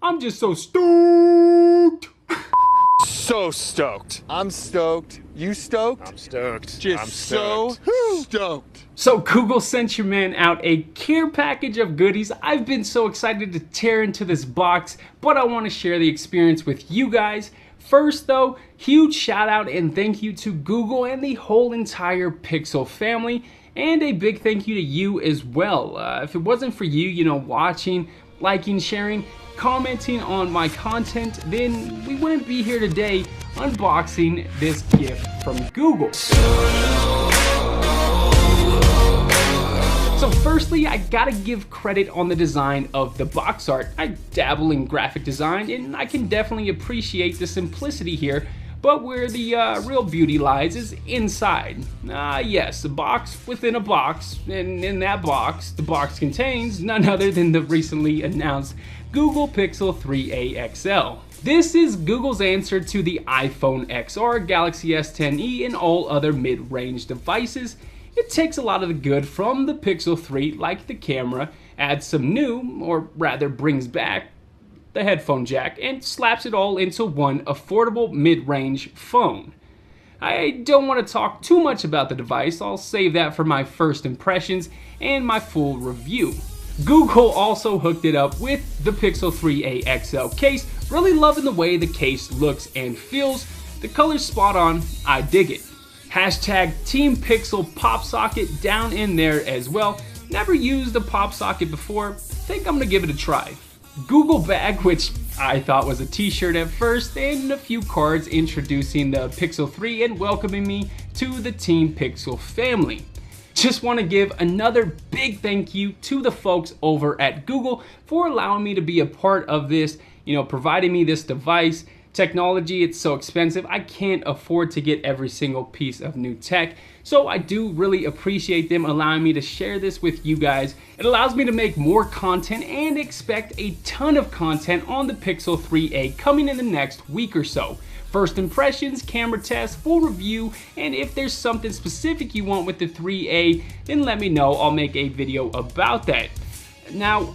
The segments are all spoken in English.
I'm just so stoked. So stoked. I'm stoked. You stoked? I'm stoked. Just I'm stoked. so stoked. So Google sent your man out a care package of goodies. I've been so excited to tear into this box, but I want to share the experience with you guys. First though, huge shout out and thank you to Google and the whole entire Pixel family, and a big thank you to you as well. If it wasn't for you, watching, liking, sharing, commenting on my content, then we wouldn't be here today unboxing this gift from Google. So firstly, I gotta give credit on the design of the box art. I dabble in graphic design and I can definitely appreciate the simplicity here, but where the real beauty lies is inside. Yes, a box within a box, and in that box, the box contains none other than the recently announced Google Pixel 3a XL. This is Google's answer to the iPhone XR, Galaxy S10e, and all other mid-range devices. It takes a lot of the good from the Pixel 3, like the camera, adds some new, or rather brings back, the headphone jack, and slaps it all into one affordable mid-range phone. I don't want to talk too much about the device, I'll save that for my first impressions and my full review. Google also hooked it up with the Pixel 3a XL case. Really loving the way the case looks and feels. The color's spot on, I dig it. Hashtag Team Pixel pop socket down in there as well. Never used a pop socket before, think I'm gonna give it a try. Google bag, which I thought was a t-shirt at first, and a few cards introducing the Pixel 3 and welcoming me to the Team Pixel family. Just want to give another big thank you to the folks over at Google for allowing me to be a part of this, providing me this device. Technology, it's so expensive, I can't afford to get every single piece of new tech, so I do really appreciate them allowing me to share this with you guys. It allows me to make more content and expect a ton of content on the Pixel 3a coming in the next week or so. First impressions, camera test, full review, and if there's something specific you want with the 3a, then let me know, I'll make a video about that. Now,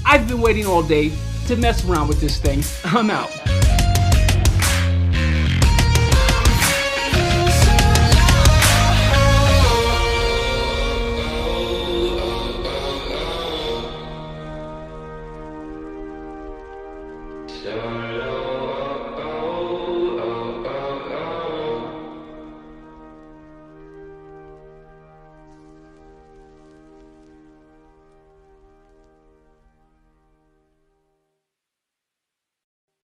I've been waiting all day to mess around with this thing. I'm out. Start